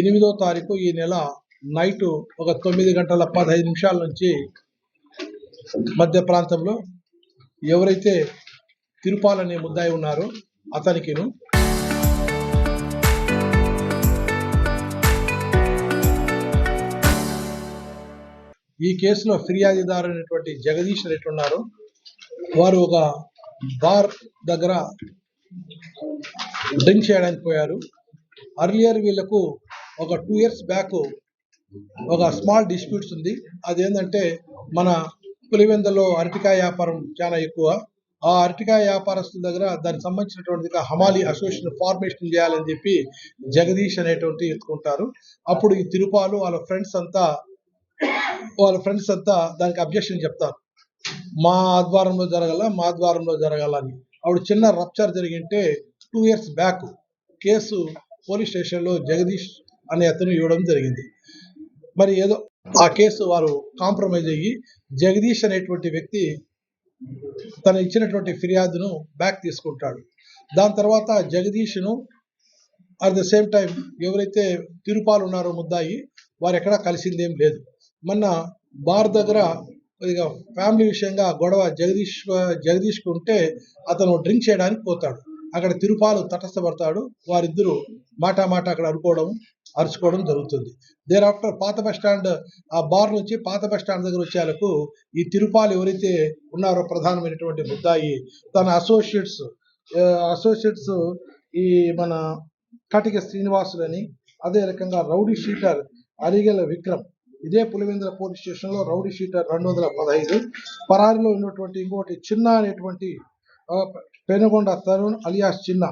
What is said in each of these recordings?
8వ తారీఖు ఈ నెల నైటు ఒక 9:15 నుంచి మధ్య ప్రాంతంలో ఎవరైతే తిరుపాల్ అనే ముద్దాయి ఉన్నారో అతనికిను ఈ కేసులో ఫిర్యాదుదారు అయినటువంటి జగదీష్ రెడ్డి ఉన్నారు. వారు ఒక బార్ దగ్గర డ్రింక్ చేయడానికి పోయారు. అర్లియర్ వీళ్లకు ఒక 2 years బ్యాక్ ఒక స్మాల్ డిస్ప్యూట్స్ ఉంది. అదేంటంటే మన పులివెందులో అరటికాయ వ్యాపారం చాలా ఎక్కువ. ఆ అరటికాయ వ్యాపారస్తుల దగ్గర దానికి సంబంధించినటువంటి హమాలి అసోసియేషన్ ఫార్మేషన్ చేయాలని చెప్పి జగదీష్ అనేటువంటి ఎత్తుకుంటారు. అప్పుడు ఈ తిరుపాలు వాళ్ళ ఫ్రెండ్స్ అంతా దానికి అబ్జెక్షన్ చెప్తారు. మా ఆధ్వర్యంలో జరగాలని. అప్పుడు చిన్న రప్చర్ జరిగింటే 2 years బ్యాక్ కేసు పోలీస్ స్టేషన్లో జగదీష్ అనే అతను ఇవ్వడం జరిగింది. మరి ఏదో ఆ కేసు వారు కాంప్రమైజ్ అయ్యి జగదీష్ అనేటువంటి వ్యక్తి తను ఇచ్చినటువంటి ఫిర్యాదును బ్యాక్ తీసుకుంటాడు. దాని తర్వాత జగదీష్ను అట్ ద సేమ్ టైం ఎవరైతే తిరుపాలు ఉన్నారో ముద్దాయి వారు ఎక్కడా కలిసిందేం లేదు. మొన్న బార్ దగ్గర ఫ్యామిలీ విషయంగా గొడవ జగదీష్కు ఉంటే అతను డ్రింక్ చేయడానికి పోతాడు. అక్కడ తిరుపాలు తటస్థపడతాడు. వారిద్దరూ మాట అక్కడ అరుచుకోవడం జరుగుతుంది. దేర్ ఆఫ్టర్ పాత బస్ స్టాండ్ ఆ బార్ నుంచి పాత బస్ స్టాండ్ దగ్గర వచ్చేలకు ఈ తిరుపాలు ఎవరైతే ఉన్నారో ప్రధానమైనటువంటి ముద్దాయి తన అసోసియేట్స్ ఈ మన కటిక శ్రీనివాసులని, అదే రకంగా రౌడీ షీటర్ అరిగెల విక్రమ్, ఇదే పులివెందుల పోలీస్ స్టేషన్లో రౌడీ షీటర్ 215, పరారిలో ఉన్నటువంటి ఇంకోటి చిన్న అనేటువంటి పెనుగొండ తరుణ్ అలియాస్ చిన్న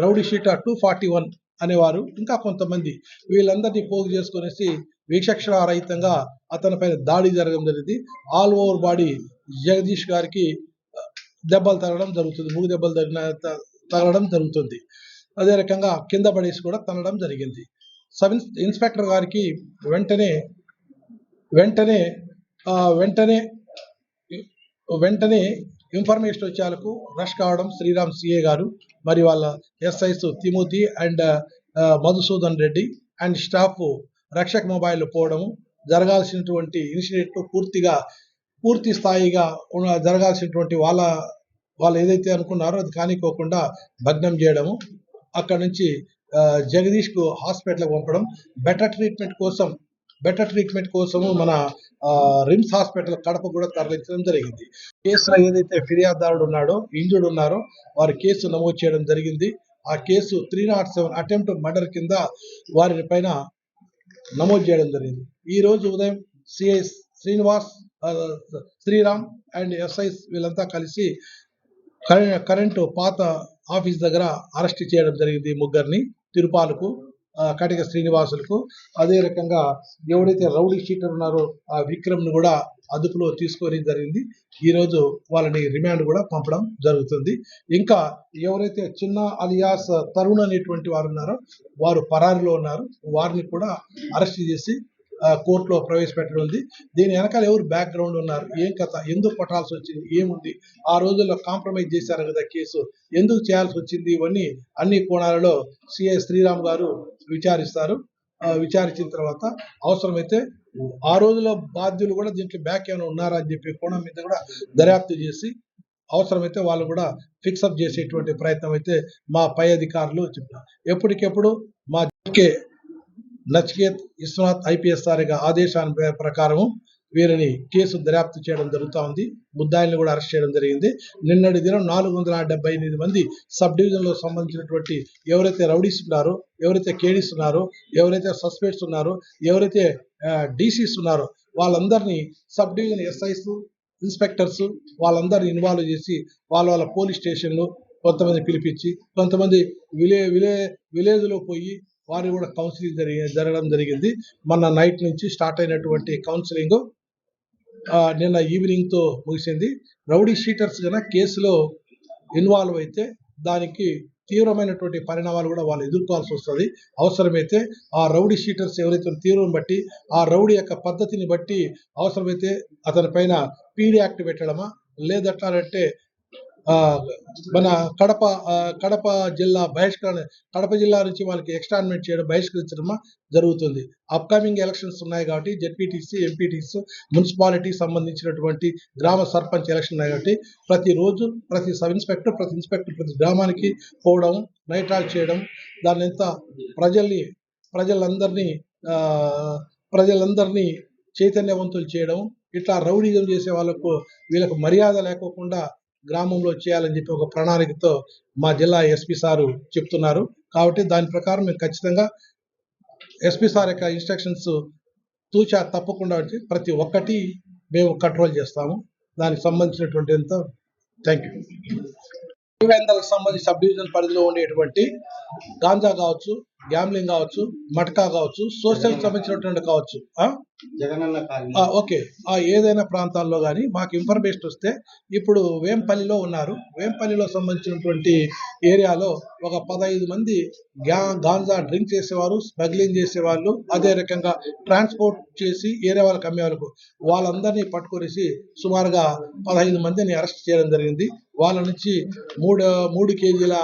రౌడీ షీటర్ 241 అనేవారు, ఇంకా కొంతమంది వీళ్ళందరినీ పోగు చేసుకునేసి విచక్షణారహితంగా అతనిపైన దాడి జరగడం జరిగింది. ఆల్ ఓవర్ బాడీ జగదీష్ గారికి దెబ్బలు తగలడం జరుగుతుంది, 3 దెబ్బలు తగలడం జరుగుతుంది. అదే రకంగా కింద పడేసి కూడా తనడం జరిగింది. సబ్ ఇన్స్పెక్టర్ గారికి వెంటనే ఇన్ఫర్మేషన్ వచ్చేందుకు రష్ కావడం శ్రీరామ్ సిఏ గారు మరి వాళ్ళ SIs Timothy and Madhusudan Reddy and staff Rakshak mobile పోవడము, జరగాల్సినటువంటి ఇన్సిడెంట్ పూర్తి స్థాయిగా జరగాల్సినటువంటి వాళ్ళు ఏదైతే అనుకున్నారో అది కానికోకుండా భగ్నం చేయడము, అక్కడ నుంచి జగదీష్కు హాస్పిటల్కి పంపడం, బెటర్ ట్రీట్మెంట్ కోసము మన రిమ్స్ హాస్పిటల్ కడప కూడా తరలించడం జరిగింది. కేసులో ఏదైతే ఫిర్యాదుదారుడు ఉన్నాడో ఇంజుర్డ్ ఉన్నారో వారి కేసు నమోదు చేయడం జరిగింది. ఆ కేసు 307 అటెంప్ట్ మర్డర్ కింద వారి పైన నమోదు చేయడం జరిగింది. ఈ రోజు ఉదయం సిఐ శ్రీరామ్ అండ్ ఎస్ఐస్ వీళ్ళంతా కలిసి కరెంటు పాత ఆఫీస్ దగ్గర అరెస్ట్ చేయడం జరిగింది. ముగ్గురిని, తిరుపాలకు, కటిక శ్రీనివాసులకు, అదే రకంగా ఎవరైతే రౌడీ షీటర్ ఉన్నారో ఆ విక్రమ్ను కూడా అదుపులో తీసుకోవడం జరిగింది. ఈరోజు వాళ్ళని రిమాండ్ కూడా పంపడం జరుగుతుంది. ఇంకా ఎవరైతే చిన్న అలియాస్ తరుణ్ అనేటువంటి వారు ఉన్నారో వారు పరారిలో ఉన్నారు. వారిని కూడా అరెస్ట్ చేసి కోర్టులో ప్రవేశపెట్టడం ఉంది. దీని వెనకాల ఎవరు బ్యాక్గ్రౌండ్ ఉన్నారు, ఏం కథ, ఎందుకు కొట్టాల్సి వచ్చింది, ఏముంది, ఆ రోజుల్లో కాంప్రమైజ్ చేశారు కదా కేసు, ఎందుకు చేయాల్సి వచ్చింది, ఇవన్నీ అన్ని కోణాలలో సిఐ శ్రీరామ్ గారు విచారిస్తారు. విచారించిన తర్వాత అవసరమైతే ఆ రోజుల్లో బాధ్యులు కూడా దీంట్లో బ్యాక్ ఏమైనా ఉన్నారా అని చెప్పి కోణం మీద కూడా దర్యాప్తు చేసి అవసరమైతే వాళ్ళు కూడా ఫిక్సప్ చేసేటువంటి ప్రయత్నం అయితే మా పై అధికారులు చెప్పారు. ఎప్పటికెప్పుడు మా నచికేత్ విశ్వనాథ్ ఐపీఎస్ సారిగా ఆదేశాల ప్రకారము వీరిని కేసు దర్యాప్తు చేయడం జరుగుతూ ఉంది. ముద్దాయిల్ని కూడా అరెస్ట్ చేయడం జరిగింది. నిన్నటి దినం 478 మంది సబ్ డివిజన్లో సంబంధించినటువంటి ఎవరైతే రౌడీస్ ఉన్నారో, ఎవరైతే కేడీస్ ఉన్నారో, ఎవరైతే సస్పెక్ట్స్ ఉన్నారో, ఎవరైతే డీసీస్ ఉన్నారో వాళ్ళందరినీ సబ్ డివిజన్ ఎస్ఐస్, ఇన్స్పెక్టర్స్ వాళ్ళందరినీ ఇన్వాల్వ్ చేసి వాళ్ళ పోలీస్ స్టేషన్లో కొంతమంది పిలిపించి, కొంతమంది విలేజ్లో పోయి వారు కూడా కౌన్సిలింగ్ జరగడం జరిగింది. మొన్న నైట్ నుంచి స్టార్ట్ అయినటువంటి కౌన్సిలింగ్ నిన్న ఈవినింగ్తో ముగిసింది. రౌడీ షీటర్స్ కన్నా కేసులో ఇన్వాల్వ్ అయితే దానికి తీవ్రమైనటువంటి పరిణామాలు కూడా వాళ్ళు ఎదుర్కోవాల్సి వస్తుంది. అవసరమైతే ఆ రౌడీ షీటర్స్ ఎవరైతే తీవ్రం బట్టి ఆ రౌడీ యొక్క పద్ధతిని బట్టి అవసరమైతే అతని పైన పీడీ యాక్ట్ పెట్టడమా, లేదట్లానంటే ఆ, మన కడప కడప జిల్లా కడప జిల్లా నుంచి వాళ్ళకి ఎక్స్టాన్మెంట్ చేయడం బహిష్కరించడం జరుగుతుంది. అప్కమింగ్ ఎలక్షన్స్ ఉన్నాయి కాబట్టి జెడ్పీటీసీ, ఎంపీటీసీ, మున్సిపాలిటీ సంబంధించినటువంటి గ్రామ సర్పంచ్ ఎలక్షన్ ఉన్నాయి కాబట్టి ప్రతిరోజు ప్రతి సబ్ ఇన్స్పెక్టర్ ప్రతి గ్రామానికి పోవడం, నైట్ హాల్ట్ చేయడం, దాన్ని ఎంత ప్రజలందరినీ ఆ, ప్రజలందరినీ చైతన్యవంతులు చేయడం, ఇట్లా రౌడీజం చేసే వీళ్ళకు మర్యాద లేకోకుండా గ్రామంలో చేయాలని చెప్పి ఒక ప్రణాళికతో మా జిల్లా ఎస్పీ సారు చెప్తున్నారు. కాబట్టి దాని ప్రకారం మేము ఖచ్చితంగా ఎస్పీ సార్ యొక్క ఇన్స్ట్రక్షన్స్ తూచా తప్పకుండా ప్రతి ఒక్కటి మేము కంట్రోల్ చేస్తాము. దానికి సంబంధించినటువంటి ఎంత థ్యాంక్ యూ. పులివెందులకు సంబంధించి సబ్ డివిజన్ పరిధిలో ఉండేటువంటి గాంజా కావచ్చు, గ్యామ్లింగ్ కావచ్చు, మటకా కావచ్చు, సోషల్ సంబంధించినటువంటి కావచ్చు, ఓకే, ఏదైనా ప్రాంతాల్లో కానీ మాకు ఇన్ఫర్మేషన్ వస్తే, ఇప్పుడు వేంపల్లిలో ఉన్నారు, వేంపల్లిలో సంబంధించినటువంటి ఏరియాలో ఒక 15 మంది గాంజా డ్రింక్ చేసేవారు, స్మగ్లింగ్ చేసేవాళ్ళు, అదే రకంగా ట్రాన్స్పోర్ట్ చేసి ఏరియా వాళ్ళకి అమ్మేవాళ్ళకు వాళ్ళందరినీ పట్టుకొనేసి సుమారుగా 15 మందిని అరెస్ట్ చేయడం జరిగింది. వాళ్ళ నుంచి 3 కేజీల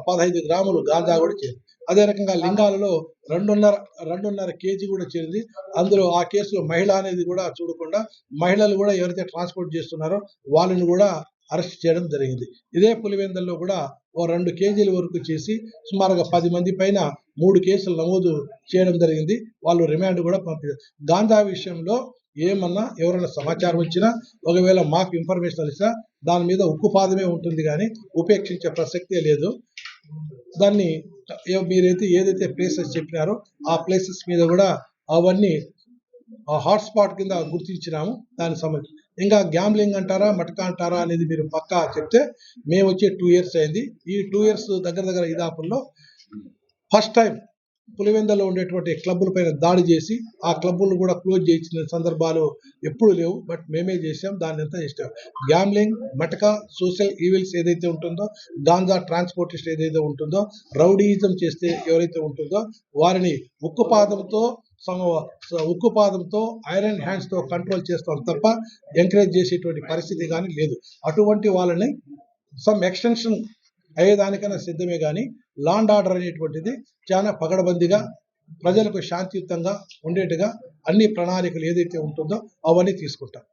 15 గ్రాములు గాంజా కూడా చేరింది. అదే రకంగా లింగాలలో 2.5 కేజీ కూడా చేరింది. అందులో ఆ కేసులో మహిళ అనేది కూడా చూడకుండా మహిళలు కూడా ఎవరైతే ట్రాన్స్పోర్ట్ చేస్తున్నారో వాళ్ళని కూడా అరెస్ట్ చేయడం జరిగింది. ఇదే పులివెందుల్లో కూడా ఓ 2 కేజీల వరకు చేసి సుమారుగా 10 మంది పైన 3 కేసులు నమోదు చేయడం జరిగింది. వాళ్ళు రిమాండ్ కూడా పంపారు. గాంజా విషయంలో ఏమన్నా ఎవరైనా సమాచారం వచ్చినా, ఒకవేళ మాకు ఇన్ఫర్మేషన్ ఇచ్చినా దాని మీద ఉక్కుపాదమే ఉంటుంది కానీ ఉపేక్షించే ప్రసక్తే లేదు. దాన్ని మీరైతే ఏదైతే ప్లేసెస్ చెప్పినారో ఆ ప్లేసెస్ మీద కూడా అవన్నీ హాట్స్పాట్ కింద గుర్తించినాము. దానికి సంబంధించి ఇంకా గ్యాంబ్లింగ్ అంటారా, మటకా అంటారా అనేది మీరు పక్కా చెప్తే, మేము వచ్చే 2 years అయింది. ఈ 2 years దగ్గర ఇదాపుల్లో ఫస్ట్ టైం పులివెందులో ఉండేటువంటి క్లబ్బుల పైన దాడి చేసి ఆ క్లబ్బులు కూడా క్లోజ్ చేయించిన సందర్భాలు ఎప్పుడు లేవు. బట్ మేమే చేసాం, దాన్ని ఎంత చేసాం. గ్యాంబ్లింగ్, మటకా, సోషల్ ఈవిల్స్ ఏదైతే ఉంటుందో, గాంజా ట్రాన్స్పోర్టేషన్ ఏదైతే ఉంటుందో, రౌడీయిజం చేస్తే ఎవరైతే ఉంటుందో వారిని ఉక్కుపాదంతో ఐరన్ హ్యాండ్స్తో కంట్రోల్ చేస్తాం తప్ప ఎంకరేజ్ చేసేటువంటి పరిస్థితి కానీ లేదు. అటువంటి వాళ్ళని సమ్ ఎక్స్టెన్షన్ అయ్యేదానికైనా సిద్ధమే కానీ లా అండ్ ఆర్డర్ అనేటువంటిది చాలా పగడబందిగా ప్రజలకు శాంతియుతంగా ఉండేట్టుగా అన్ని ప్రణాళికలు ఏదైతే ఉంటుందో అవన్నీ తీసుకుంటాం.